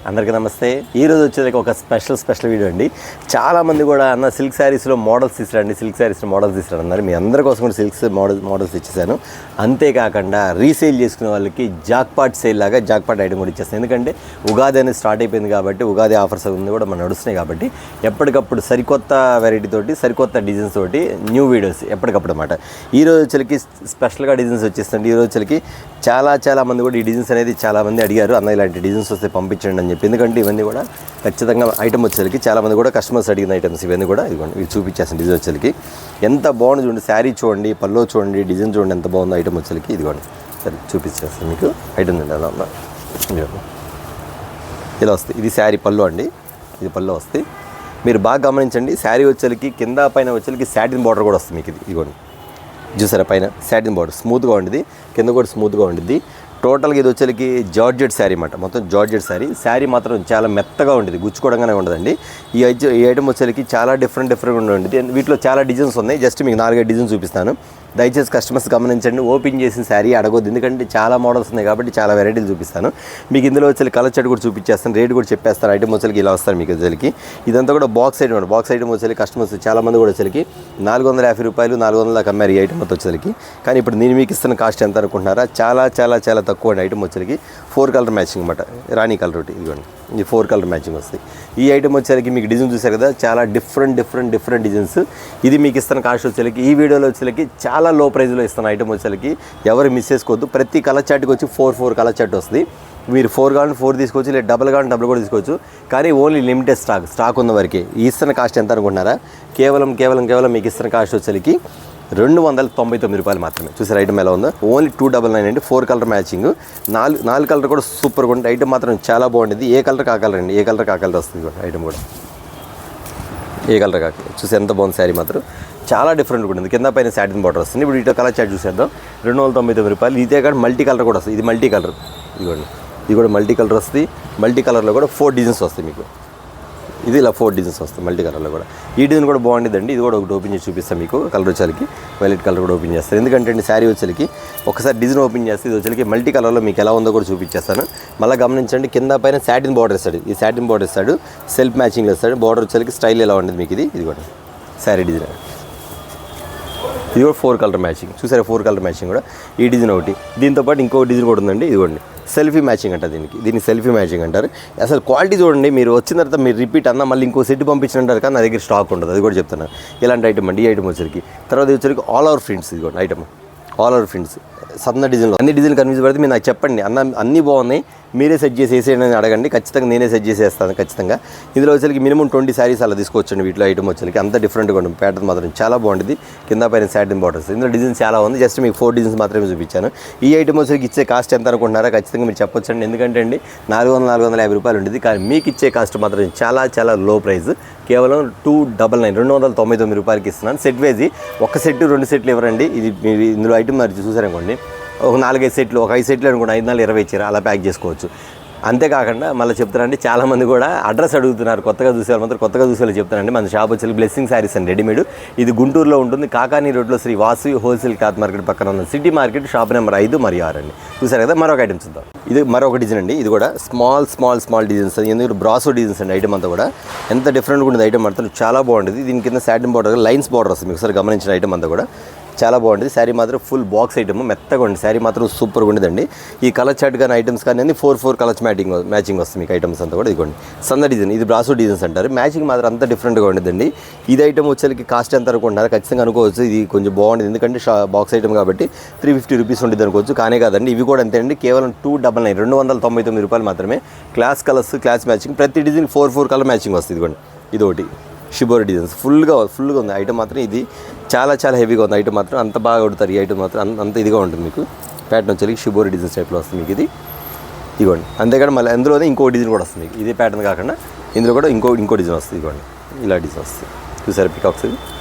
అందరికీ నమస్తే. ఈరోజు వచ్చేది ఒక స్పెషల్ వీడియో అండి. చాలామంది కూడా అన్న సిల్క్ శారీస్లో మోడల్స్ తీసుకురండి, సిల్క్ శారీస్లో మోడల్స్ తీసుకురండి అన్నారు. మీ అందరి కోసం కూడా సిల్క్స్ మోడల్స్ ఇచ్చేసాను. అంతేకాకుండా రీసేల్ చేసుకునే వాళ్ళకి జాక్పాట్ సేల్ లాగా జాక్పాట్ ఐటమ్ కూడా ఇచ్చేస్తాను. ఎందుకంటే ఉగాది అనేది స్టార్ట్ అయిపోయింది కాబట్టి ఉగాది ఆఫర్స్ ఉంది కూడా మనం నడుస్తున్నాయి కాబట్టి ఎప్పటికప్పుడు సరికొత్త వెరైటీ తోటి సరికొత్త డిజైన్స్ తోటి న్యూ వీడియోస్ ఎప్పటికప్పుడు అన్నమాట. ఈరోజు వచ్చేకి స్పెషల్గా డిజైన్స్ వచ్చేస్తుంది. ఈరోజు వచ్చేకి చాలా మంది కూడా ఈ డిజైన్స్ అనేది చాలామంది అడిగారు, అన్న ఇలాంటి డిజైన్స్ వస్తే పంపించండి అని చెప్పి. ఎందుకంటే ఇవన్నీ కూడా ఖచ్చితంగా ఐటమ్ వచ్చేసరికి చాలామంది కూడా కస్టమర్స్ అడిగిన ఐటమ్స్ ఇవన్నీ కూడా ఇదిగోండి. ఇవి చూపించేస్తాను. డిజైన్ వచ్చేకి ఎంత బాగుంది చూడండి, శారీ చూడండి, పల్లో చూడండి, డిజైన్ చూడండి ఎంత బాగుందో ఐటమ్ వచ్చేకి. ఇదిగోండి సరే చూపించేస్తాను మీకు. ఐటమ్ అండి అలా ఇలా వస్తుంది. ఇది శారీ పళ్ళు అండి, ఇది పళ్ళు వస్తుంది. మీరు బాగా గమనించండి. శారీ వచ్చేకి కింద పైన వచ్చేకి సాటిన్ బార్డర్ కూడా వస్తుంది మీకు. ఇది ఇదిగోండి చూసారా, పైన సాటిన్ బార్డర్ స్మూత్గా ఉండిద్ది, కింద కూడా స్మూత్గా ఉండిద్ది. టోటల్గా ఇది వచ్చేకి జార్జెట్ శారీ అన్నమాట. మొత్తం జార్జెట్ శారీ మాత్రం చాలా మెత్తగా ఉండేది, గుచ్చుకోవడంగానే ఉండదండి. ఈ ఐటమ్ వచ్చేకి చాలా డిఫరెంట్గా ఉండేది. వీటిలో చాలా డిజైన్స్ ఉన్నాయి. జస్ట్ మీకు 4-5 డిజైన్స్ చూపిస్తాను. దయచేసి కస్టమర్స్ గమనించండి. ఓపెన్ చేసిన శారీ అడగొద్దు, ఎందుకంటే చాలా మోడల్స్ ఉన్నాయి కాబట్టి చాలా వెరైటీలు చూపిస్తాను మీకు. ఇందులో వచ్చి కలర్ చార్ట్ కూడా చూపించేస్తాను, రేట్ కూడా చెప్పేస్తాను. ఐటమ్ వచ్చేకి ఇలా వస్తారు మీకు. వచ్చేకి ఇదంతా కూడా బాక్స్ ఐటమ్. బాక్స్ ఐటమ్ వచ్చేకి కస్టమర్స్ చాలామంది కూడా వచ్చేకి 450 రూపాయలు 400 దాకా అమ్మారు ఈ ఐటమ్ మొత్తం వచ్చేకి. కానీ ఇప్పుడు నేను మీకు ఇస్తున్న కాస్ట్ ఎంత అనుకుంటున్నారా? చాలా తక్కువ అండి. ఐటమ్ వచ్చేకి 4 కలర్ మ్యాచింగ్ అన్నమాట. రాణి కలర్ ఒకటి ఇదిగోండి, ఈ 4 కలర్ మ్యాచింగ్ వస్తాయి. ఈ ఐటమ్ వచ్చేకి మీకు డిజైన్ చూసారు కదా, చాలా డిఫరెంట్ డిజైన్స్. ఇది మీకు ఇస్తున్న కాస్ట్ వచ్చేకి ఈ వీడియోలో వచ్చేకి చాలా లో ప్రైస్లో ఇస్తున్న ఐటమ్ వచ్చేకి. ఎవరు మిస్ చేసుకోవద్దు. ప్రతి కలర్ చార్ట్కి వచ్చి 4 కలర్ చార్ట్ వస్తుంది. మీరు 4 కావాలంటే 4 తీసుకోవచ్చు, లేదా డబల్ కావాలంటే డబల్ కూడా తీసుకోవచ్చు. కానీ ఓన్లీ లిమిటెడ్ స్టాక్ ఉన్న వరకే. ఈ ఇస్తున్న కాస్ట్ ఎంత అనుకుంటున్నారా? కేవలం మీకు ఇస్తున్న కాస్ట్ వచ్చేకి 299 రూపాయలు మాత్రమే. చూసారు ఐటమ్ ఎలా ఉందో. ఓన్లీ 299 అండి. 4 కలర్ మ్యాచింగ్, 4 కలర్ కూడా సూపర్గా ఉంటుంది. ఐటమ్ మాత్రం చాలా బాగుంటుంది. ఏ కలర్ కాకలర్ అండి, ఏ కలర్ కాకలర్ వస్తుంది ఐటమ్ కూడా. ఏ కలర్ కాకలర్ చూసి ఎంత బాగుంది. శారీ మాత్రం చాలా డిఫరెంట్గా ఉంటుంది. కింద పైన సాటిన్ బార్డర్ వస్తుంది. ఇప్పుడు ఇటు కలర్ చార్ట్ చూసేద్దాం. 299 రూపాయలు. ఇదే కాదు మల్టీ కలర్ కూడా వస్తుంది. ఇది మల్టీ కలర్, ఇదిగోండి ఇది కూడా మల్టీ కలర్ వస్తుంది. మల్టీ కలర్లో కూడా 4 డిజైన్స్ వస్తాయి మీకు. ఇది ఇలా 4 డిజైన్స్ వస్తాయి మల్టీ కలర్లో కూడా. ఈ డిజైన్ కూడా బాగుంటుందండి. ఇది కూడా ఒకటి ఓపెన్ చేసి చూపిస్తాను మీకు. కలర్ వచ్చేకి వైలెట్ కలర్ కూడా ఓపెన్ చేస్తాను. ఎందుకంటే అండి శారీ వచ్చేకి ఒకసారి డిజైన్ ఓపెన్ చేస్తే ఇది వచ్చేకి మల్టీ కలర్లో మీకు ఎలా ఉందో కూడా చూపించేస్తాను. మళ్ళీ గమనించండి, కింద పైన సాటిన్ బార్డర్ ఇస్తాడు. ఈ సాటిన్ బార్డర్ ఇస్తాడు, సెల్ఫ్ మ్యాచింగ్లో ఇస్తాడు. బార్డర్ వచ్చేకి స్టైల్ ఎలా ఉంటుంది మీకు. ఇది కూడా శారీ డిజైన్. ఇది కూడా 4 కలర్ మ్యాచింగ్. చూసారా 4 కలర్ మ్యాచింగ్ కూడా. ఈ డిజైన్ ఒకటి. దీంతోపాటు ఇంకో డిజైన్ కూడా ఉందండి. ఇదిగోండి సెల్ఫీ మ్యాచింగ్ అంటారు దీన్ని సెల్ఫీ మ్యాచింగ్ అంటారు. అసలు క్వాలిటీ చూడండి. మీరు వచ్చిన తర్వాత మీరు రిపీట్ అన్న మళ్ళీ ఇంకో సెట్ పంపించినంటారు, కానీ నా దగ్గర స్టాక్ ఉండదు. అది కూడా చెప్తాను. ఇలాంటి ఐటమ్ అండి. ఈ ఐటమ్ వచ్చరికి తర్వాత వచ్చరికి ఆల్ ఓవర్ ప్రింట్స్. ఇదిగోండి ఐటమ్ ఆల్ ఓవర్ ప్రింట్స్ సన్న డిజైన్లో. అన్ని డిజైన్ కన్ఫ్యూజ్ పడితే మీరు నాకు చెప్పండి, అన్నీ బాగున్నాయి, మీరే సెట్ చేసి వేసేయండి అని అడగండి. ఖచ్చితంగా నేనే సెట్ చేసేస్తాను ఖచ్చితంగా. ఇందులో వచ్చేకి మినిమం 20 శారీస్ అలా తీసుకోవచ్చండి. వీటిలో ఐటమ్ వచ్చేకి అంత డిఫరెంట్గా ఉంటుంది. ప్యాటర్న్ మాత్రం చాలా బాగుంటుంది. కింద పైన సాటిన్ బార్డర్స్. ఇందులో డిజైన్స్ చాలా ఉంది. జస్ట్ మీకు 4 డిజైన్స్ మాత్రమే చూపించాను. ఈ ఐటమ్ వచ్చేకి ఇచ్చే కాస్ట్ ఎంత అనుకుంటున్నారా? ఖచ్చితంగా మీరు చెప్పొచ్చండి. ఎందుకంటే అండి 450 రూపాయలు ఉంటుంది. కానీ మీకు ఇచ్చే కాస్ట్ మాత్రం చాలా లో ప్రైస్. కేవలం 299 రూపాయలకి ఇస్తున్నాను. సెట్ వేసి ఒక సెట్ 2 సెట్లు ఇవ్వరండి. ఇది మీరు ఇందులో ఐటమ్ మరి చూసారనుకోండి, ఒక 4-5 సెట్లు, ఒక 5 సెట్లు అనుకోండి, 5-4-20 ఇచ్చారు, అలా ప్యాక్ చేసుకోవచ్చు. అంతేకాకుండా మళ్ళీ చెప్తానండి, చాలామంది కూడా అడ్రస్ అడుగుతున్నారు. కొత్తగా చూసేవాళ్ళు మాత్రం కొత్తగా చూసేవాళ్ళు చెప్తానండి. మన షాప్ వచ్చి బ్లెస్సింగ్ శారీస్ అండి, రెడీమేడ్. ఇది గుంటూరులో ఉంటుంది. కాకానీ రోడ్లో Sri Vasu wholesale cloth market పక్కన ఉన్న సిటీ మార్కెట్, షాప్ నెంబర్ 5 మరియు 6 అండి. చూసారు కదా. మరొక ఐటమ్ చూద్దాం. ఇది మరొక డిజైన్ అండి. ఇది కూడా స్మాల్ డిజైన్స్. ఎందుకంటే బ్రాసో డిజైన్స్ అండి. ఐటమ్ అంతా కూడా ఎంత డిఫరెంట్గా ఉంటుంది. ఐటమ్ మాత్రం చాలా బాగుంటుంది. దీని కింద సాటిన్ బార్డర్, లైన్స్ బార్డర్ వస్తుంది. మీకు ఒకసారి గమనించిన ఐటమ్ అంతా కూడా చాలా బాగుంటుంది. శారీ మాత్రం ఫుల్ బాక్స్ ఐటమ్, మెత్తగా ఉంది. శారీ మాత్రం సూపర్గా ఉండేదండి. ఈ కలర్ చార్ట్ కానీ ఐటమ్స్ కానీ అన్ని 4 కలర్స్ మ్యాచింగ్ వస్తుంది మీకు. ఐటమ్స్ అంతా కూడా ఇదిగోండి సన్న డిజైన్. ఇది బ్రాసో డిజైన్స్ అంటారు. మ్యాచింగ్ మాత్రం అంత డిఫరెంట్గా ఉండేదండి. ఇది ఐటమ్ వచ్చేకి కాస్ట్ ఎంత అనుకుంటున్నారు? ఖచ్చితంగా అనుకోవచ్చు. ఇది కొంచెం బాగుంటుంది, ఎందుకంటే బాక్స్ ఐటమ్ కాబట్టి 350 రూపీస్ ఉంటుంది అనుకోవచ్చు. కానీ కాదండి, ఇవి కూడా అంతే అండి. కేవలం 299 రూపాయలు మాత్రమే. Class colours, class matching. ప్రతి డిజైన్ 4 కలర్ మ్యాచింగ్ వస్తుంది. ఇదిగోండి ఇది ఒకటి షిబోరి డిజైన్స్. ఫుల్గా ఉంది ఐటమ్ మాత్రం. ఇది చాలా హెవీగా ఉంది ఐటమ్ మాత్రం. అంత బాగా కొడతారు ఈ ఐటమ్ మాత్రం. అంత ఇదిగా ఉంటుంది మీకు. ప్యాటర్న్ వచ్చేసి షిబోరి డిజైన్స్ టైప్లో వస్తుంది మీకు. ఇది ఇదిగోండి. అంతేకాదు మళ్ళీ అందులోనే ఇంకో డిజైన్ కూడా వస్తుంది మీకు. ఇదే ప్యాటర్న్ కాకుండా ఇందులో కూడా ఇంకో డిజైన్ వస్తుంది. ఇదిగోండి ఇలా డిజైన్ వస్తుంది. చూసారు పికాక్స్.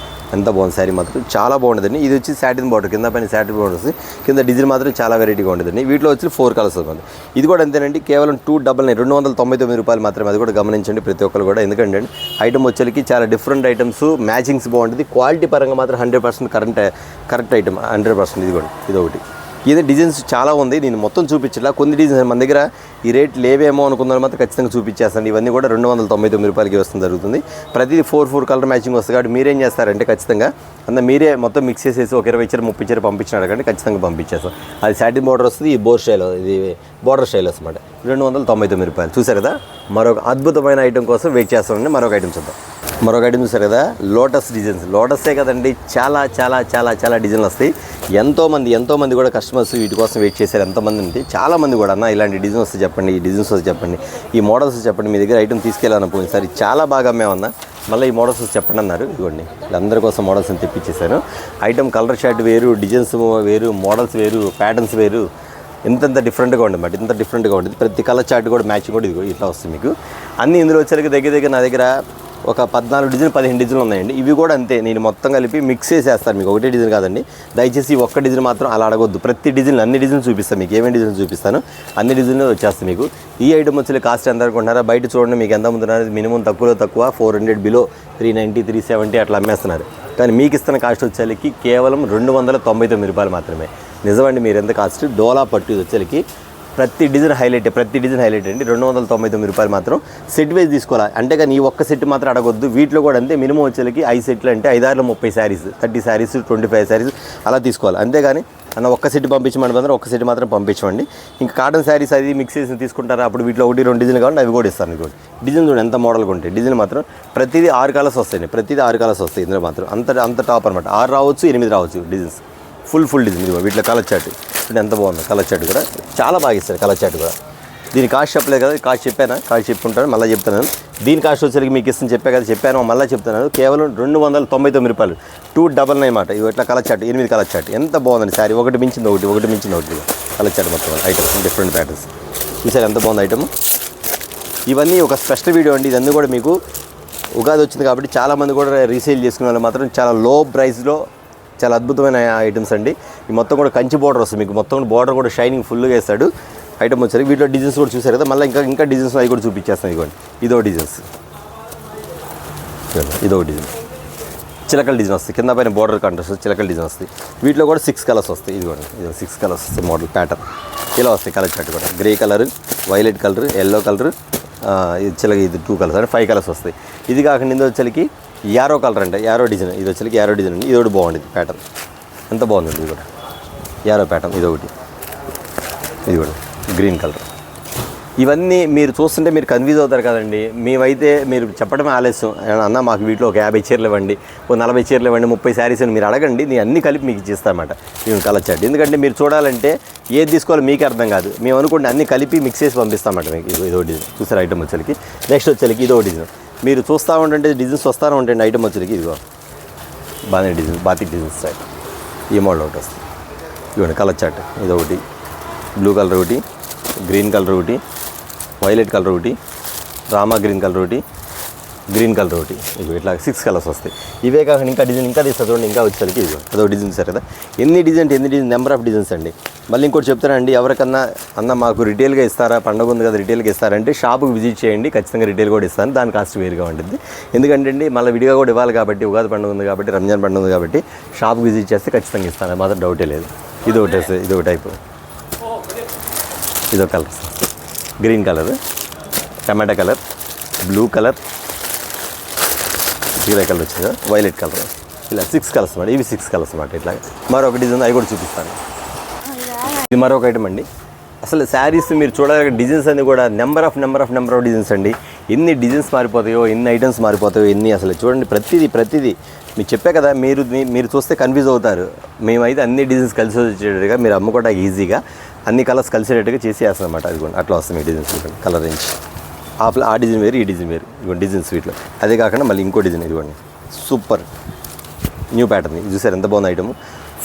ఎంత బాగుంది. శారీ మాత్రం చాలా బాగుంటుందండి. ఇది వచ్చి సాటిన్ బార్డర్, కింద పైన సాటిన్ బార్డర్ వస్తుంది. కింద డిజైన్ మాత్రం చాలా వెరైటీగా ఉంటుందండి. వీటిలో వచ్చి 4 కలర్స్ ఉంది. ఇది కూడా అంతేనండి. కేవలం 299 రూపాయలు మాత్రమే. అది కూడా గమనించండి ప్రతి ఒక్కరు కూడా. ఎందుకంటే ఐటమ్ వచ్చేకి చాలా డిఫరెంట్ ఐటమ్స్, మ్యాచింగ్స్ బాగుంటుంది. క్వాలిటీ పరంగా మాత్రం 100% కరెక్ట్ ఐటమ్ 100%. ఇది కూడా ఇది ఒకటి. ఇది డిజైన్స్ చాలా ఉంది, నేను మొత్తం చూపించట్లా. కొన్ని డిజైన్స్ మన దగ్గర ఈ రేట్ లేవేమో అనుకున్న మాత్రం ఖచ్చితంగా చూపించేస్తాను. ఇవన్నీ కూడా 299 రూపాయలకి వస్తుంది జరుగుతుంది. ప్రతిదీ 4 కలర్ మ్యాచింగ్ వస్తుంది కాబట్టి మీరేం చేస్తారంటే ఖచ్చితంగా మీరే మొత్తం మిక్స్ చేసేసి ఒక 20 చీర 30 చీర పంపించినాడు కానీ ఖచ్చితంగా పంపించేస్తాం. అది సాటిన్ బార్డర్ వస్తుంది, ఈ బోర్ స్టైల్, ఇది బార్డర్ స్టైల్ వస్తుంది. 299 రూపాయలు. చూసారు కదా, మరొక అద్భుతమైన ఐటెం కోసం వెయిట్ చేస్తామండి. మరొక ఐటెం చూద్దాం. మరొక ఐటెం చూసారు కదా, లోటస్ డిజైన్స్. లోటసే కదండి, చాలా చాలా చాలా చాలా డిజైన్లు వస్తాయి. ఎంతోమంది కూడా కస్టమర్స్ వీటి కోసం వెయిట్ చేశారు. ఎంతమంది అంటే చాలామంది కూడా అన్న ఇలాంటి డిజైన్స్ వస్తే చెప్పండి, ఈ డిజైన్స్ వస్తే చెప్పండి, ఈ మోడల్స్ చెప్పండి, మీ దగ్గర ఐటమ్ తీసుకెళ్ళాలని పోయినసారి చాలా బాగా అమ్మేమన్నా, మళ్ళీ ఈ మోడల్స్ చెప్పండి అన్నారు. ఇదిగోండి అందరి కోసం మోడల్స్ని తెప్పించేశాను. ఐటమ్ కలర్ షార్ట్ వేరు, డిజైన్స్ వేరు, మోడల్స్ వేరు, ప్యాటర్న్స్ వేరు, ఇంత డిఫరెంట్గా ఉండదు అన్నమాట. ఇంత డిఫరెంట్గా ఉంటుంది. ప్రతి కలర్ చార్ట్ కూడా మ్యాచింగ్ కూడా ఇది ఇట్లా వస్తుంది మీకు. అన్నీ ఇందులో వచ్చేసరికి దగ్గర నా దగ్గర ఒక 14 డిజైన్ 15 డిజైన్లు ఉన్నాయండి. ఇవి కూడా అంతే, నేను మొత్తం కలిపి మిక్స్ చేసేస్తాను మీకు. ఒకటే డిజైన్ కాదండి, దయచేసి ఒక్క డిజైన్ మాత్రం అలా అడగొద్దు. ప్రతి డిజైన్ అన్ని డిజైన్ చూపిస్తాను మీకు. ఏమేమి డిజైన్ చూపిస్తాను అన్ని డిజైన్లు వచ్చేస్తాయి మీకు. ఈ ఐటమ్ వచ్చి కాస్ట్ ఎంత అనుకుంటున్నారా? బయట చూడండి మీకు ఎంత అమ్ముతున్నారు. మినిమం తక్కువ 400, బిలో 390, 370 అట్లా అమ్మేస్తున్నారు. కానీ మీకు ఇస్తున్న కాస్ట్ వచ్చేసరికి కేవలం 299 రూపాయలు మాత్రమే. నిజమండి, మీరు ఎంత కాస్ట్. డోలా పట్టు వచ్చేసరికి ప్రతి డిజైన్ హైలైట్ అండి. 299 రూపాయలు మాత్రం. సెట్ వైజ్ తీసుకోవాలి అంటే, కానీ ఈ ఒక్క సెట్ మాత్రం అడగొద్దు. వీటిలో కూడా అంతే, మినిమం వచ్చేసరికి 5 సెట్లు అంటే 5 30 శారీస్, 30 శారీస్, 25 శారీస్ అలా తీసుకోవాలి. అంతేగాని అన్న ఒక్క సెట్ పంపించమని మాత్రం ఒక్క సెట్ మాత్రం పంపించమండి. ఇంకా కాటన్ శారీస్ అది మిక్స్ చేసి తీసుకుంటారా, అప్పుడు వీటిలో 1-2 డిజైన్లు కావాలి, అవి కూడా ఇస్తాను. మీకు డిజైన్ చూడండి ఎంత మోడల్గా ఉంటాయి. డిజైన్ మాత్రం ప్రతిదీ 6 కలర్స్ వస్తాయండి. ప్రతిదీ 6 కలర్స్ వస్తాయి ఇందులో మాత్రం. అంత టాప్ అనమాట. 6 రావచ్చు, 8 రావచ్చు డిజైన్స్. Full design. ఇది వీటిలో కలర్ చార్ట్ ఎంత బాగుంది. కలర్ చార్ట్ కూడా చాలా బాగా ఇస్తారు. కలర్ చార్ట్ కూడా దీని కాస్ట్ చెప్పలేదు కదా, కాస్ట్ చెప్పాను, కాస్ట్ చెప్పుకుంటాను, మళ్ళీ చెప్తున్నాను. దీని కాస్ట్ వచ్చేసరికి మీకు ఇస్తుంది చెప్పాను, మళ్ళీ చెప్తున్నాను. కేవలం 299 రూపాయలు. 299 మాట. ఇవి ఇట్లా కలర్ చార్ట్, 8 కలర్ చార్ట్. ఎంత బాగుందండి శారీ. ఒకటి మించింది ఒకటి కలర్ చార్ట్ మొత్తం ఐటమ్స్, డిఫరెంట్ ప్యాటర్న్స్. చూసారు ఎంత బాగుంది ఐటమ్. ఇవన్నీ ఒక స్పెషల్ వీడియో అండి. ఇదన్నీ కూడా మీకు ఉగాది వచ్చింది కాబట్టి చాలామంది కూడా రీసేల్ చేసుకునే వాళ్ళు మాత్రం చాలా లో ప్రైస్లో చాలా అద్భుతమైన ఐటమ్స్ అండి. ఈ మొత్తం కూడా కంచి బార్డర్ వస్తుంది మీకు. మొత్తం బార్డర్ కూడా షైనింగ్ ఫుల్గా వేస్తాడు ఐటమ్ వచ్చారు. వీటిలో డిజైన్స్ కూడా చూసారు కదా, మళ్ళీ ఇంకా డిజైన్స్ అవి కూడా చూపించేస్తాను. ఇదిగోండి ఇదో డిజైన్స్, చిలకల డిజైన్ వస్తుంది. కింద పైన బార్డర్ కాంట్రాస్ట్ చిలకల డిజైన్ వస్తుంది. వీటిలో కూడా 6 కలర్స్ వస్తాయి. ఇదిగోండి 6 కలర్స్ వస్తాయి. మోడల్ ప్యాటర్న్ ఇలా వస్తాయి. కలర్ చార్ట్ కూడా grey colour, violet colour, yellow colour, ఇది 2 కలర్స్ అంటే 5 కలర్స్ వస్తాయి. ఇది కాకుండా ఇందులో వచ్చేసరికి యారో కలర్ అంటే యారో డిజైన్. ఇది వచ్చేసరికి యారో డిజైన్ అండి. ఇది ఒకటి బాగుంటుంది ప్యాటర్న్, ఎంత బాగుంది. ఇది కూడా యారో ప్యాటర్న్. ఇది కూడా గ్రీన్ కలర్. ఇవన్నీ మీరు చూస్తుంటే మీరు కన్ఫ్యూజ్ అవుతారు కదండి. మేమైతే మీరు చెప్పడమే ఆలస్యం. అన్న మాకు వీటిలో ఒక 50 చీరలు ఇవ్వండి, ఒక 40 చీరలు ఇవ్వండి, 30 శారీస్ అని మీరు అడగండి, నేను అన్ని కలిపి మీకు ఇచ్చేస్తానమాట. మేము కలర్ చార్ట్ ఎందుకంటే మీరు చూడాలంటే ఏది తీసుకోవాలో మీకే అర్థం కాదు. మేము అనుకోండి అన్ని కలిపి మిక్స్ చేసి పంపిస్తామన్నమాట మీకు. ఇదో డిజైన్ చూసారు ఐటమ్ వచ్చేసరికి. నెక్స్ట్ వచ్చేసరికి ఇదో డిజైన్. మీరు చూస్తూ ఉంటుంటే డిజైన్స్ వస్తూనే ఉంటాయండి. ఐటమ్ వచ్చేసరికి ఇదిగో బాగా డిజైన్, బాతిక్ డిజైన్ స్టైల్. ఈ మోడల్ ఒకటి వస్తుంది. ఇవ్వండి కలర్ చార్ట్. ఇదొకటి బ్లూ కలర్, ఒకటి గ్రీన్ కలర్, ఒకటి వైలెట్ కలర్, ఒకటి రామా గ్రీన్ కలర్, ఒకటి గ్రీన్ కలర్, ఒకటి. ఇవి ఇట్లా 6 కలర్స్ వస్తాయి. ఇవే కాకుండా ఇంకా డిజైన్ ఇంకా తీస్తారు చూడండి. ఇంకా వచ్చేసరికి ఇది అదొక డిజైన్ సార్ కదా. ఎన్ని డిజైన్ నెంబర్ ఆఫ్ డిజైన్స్ అండి. మళ్ళీ ఇంకోటి చెప్తానండి, ఎవరికన్నా అన్న మాకు రిటైల్గా ఇస్తారా, పండుగ ఉంది కదా రిటైల్గా ఇస్తారంటే షాపుకి విజిట్ చేయండి, ఖచ్చితంగా రిటైల్ కూడా ఇస్తాను. దాని కాస్ట్ వేరుగా ఉంటుంది. ఎందుకంటే అండి మళ్ళీ విడిగా కూడా ఇవ్వాలి కాబట్టి, ఉగాది పండుగ ఉంది కాబట్టి, రంజాన్ పండుగ ఉంది కాబట్టి షాప్కి విజిట్ చేస్తే ఖచ్చితంగా ఇస్తాను, మాత్రం డౌటే లేదు. ఇదొక టైపు, ఇదొక కలర్, గ్రీన్ కలర్, టమాటా కలర్, బ్లూ కలర్, జీరా కలర్ వచ్చింది, వైలెట్ కలర్. ఇలా 6 కలర్స్ అన్నమాట. ఇవి 6 కలర్స్ అన్నమాట. ఇట్లా మరొక డిజైన్ అవి కూడా చూపిస్తాను. ఇది మరొక ఐటమ్ అండి. అసలు శారీస్ మీరు చూడాలి డిజైన్స్ అన్ని కూడా నెంబర్ ఆఫ్ డిజైన్స్ అండి. ఎన్ని డిజైన్స్ మారిపోతాయో, ఎన్ని ఐటమ్స్ మారిపోతాయో, అసలు చూడండి ప్రతిదీ మీకు చెప్పే కదా. మీరు చూస్తే కన్ఫ్యూజ్ అవుతారు. మేమైతే అన్ని డిజైన్స్ కలిసి వచ్చేటట్టుగా మీరు అమ్ముకోవడానికి ఈజీగా అన్ని కలర్స్ కలిసేటట్టుగా చేసేస్తాం అన్నమాట. అది కూడా అట్లా వస్తుంది మీ డిజైన్స్ కలర్ రేంజ్. ఆ డిజైన్ వేరు, ఈ డిజైన్ వేరు. ఇదిగోండి డిజైన్స్ వీటిలో. అదే కాకుండా మళ్ళీ ఇంకో డిజైన్ ఇదిగోండి సూపర్ న్యూ ప్యాటర్న్. ఇది చూసారు ఎంత బాగుంది ఐటమ్.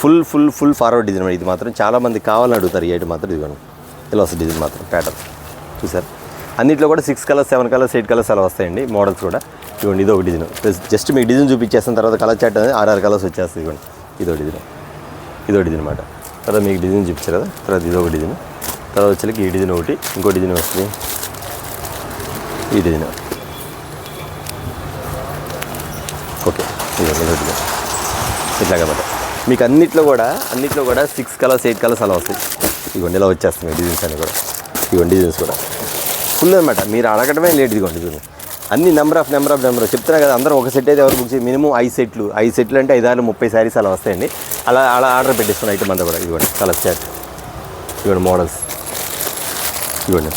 Full forward design. ఇది మాత్రం చాలామంది కావాలని అడుగుతారు. ఈ ఐటమ్ మాత్రం ఇదిగోండి ఇలా వస్తుంది డిజైన్ మాత్రం ప్యాటర్న్ చూసారు. అన్నింటిలో కూడా 6 కలర్స్, 7 కలర్స్, 8 కలర్స్ అలా వస్తాయండి మోడల్స్ కూడా. ఇదిగోండి ఇదో ఒక డిజైన్. జస్ట్ మీకు డిజైన్ చూపించేసిన తర్వాత కలర్ చార్ట్ అనేది 6 కలర్స్ వచ్చేస్తుంది. ఇదిగోండి ఇదో డిజైన్ అనమాట. తర్వాత మీకు డిజైన్ చూపించారు కదా. తర్వాత ఇదో ఒక డిజైన్. తర్వాత వచ్చేకి ఈ డిజైన్ ఒకటి, ఇంకో డిజైన్ వస్తుంది, ఈ డిజైన్. ఓకే ఇదో డిజైన్ ఇట్లాగన్నమాట. మీకు అన్నిట్లో కూడా 6 కలర్స్ 8 కలర్స్ అలా వస్తాయి. ఇదిగోండి ఇలా వచ్చేస్తుంది డిజైన్స్ అన్నీ కూడా. ఇదిగోండి డిజైన్స్ కూడా ఫుల్ అనమాట. మీరు అడగడమే లేట్. ఇదిగోండి ఇదిగోండి అన్ని నెంబర్ ఆఫ్ చెప్తున్నా కదా. అందరూ ఒక సెట్ అయితే ఎవరు బుక్ చేసి మినిమం 5 సెట్లు అంటే 5 30 శారీస్ అలా వస్తాయండి. అలా ఆర్డర్ పెట్టిస్తున్న ఐటమ్ అంతా కూడా. ఇదిగోండి కలర్స్ చాట్, ఇదిగోండి మోడల్స్, ఇదిగోండి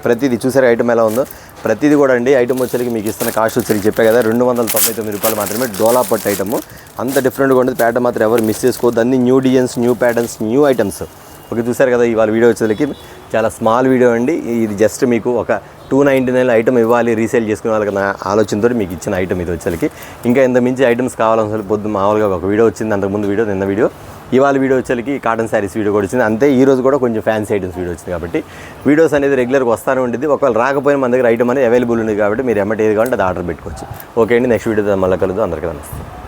ప్రతిదీ చూసారా ఐటమ్ ఎలా ఉందో. ప్రతిదీ కూడా అండి. ఐటమ్ వచ్చేసరికి మీకు ఇస్తున్న కాస్ట్ వచ్చేసరికి చెప్పే కదా 299 రూపాయలు మాత్రమే. డోలా పట్టు ఐటమ్ అంత డిఫరెంట్గా ఉంటుంది. ప్యాటర్న్ మాత్రం ఎవరు మిస్ చేసుకోవద్దు. అన్ని new designs, new patterns, new items. Okay చూసారు కదా. ఇవాళ వీడియో వచ్చేసరికి చాలా స్మాల్ వీడియో అండి. ఇది జస్ట్ మీకు ఒక 299 ఐటమ్ ఇవ్వాలి రీసేల్ చేసుకునే వాళ్ళకి నా ఆలోచనతో మీకు ఇచ్చిన ఐటమ్ ఇది వచ్చేసరికి. ఇంకా ఇంత మించి ఐటమ్స్ కావాలని పొద్దు మామూలుగా ఒక వీడియో వచ్చింది, అంతకుముందు వీడియో, నిన్న వీడియో. ఇవాళ వీడియో వచ్చేసరికి కాటన్ శారీస్ వీడియో కూడా వచ్చింది. అంతే ఈ రోజు కూడా కొంచెం ఫ్యాన్సీ ఐటమ్స్ వీడియో వచ్చింది. కాబట్టి వీడియోస్ అనేది రెగ్యులర్గా వస్తూనే ఉంటుంది. ఒకవేళ రాకపోయినా మన దగ్గర ఐటమ్ అనేది అవైలబుల్ ఉంది కాబట్టి మీరు ఏది కావాలంటే అది ఆర్డర్ పెట్టుకోవచ్చు. ఓకే అండి, నెక్స్ట్ వీడియో మళ్ళీ కలుద్దాం. అందరికీ నమస్తే.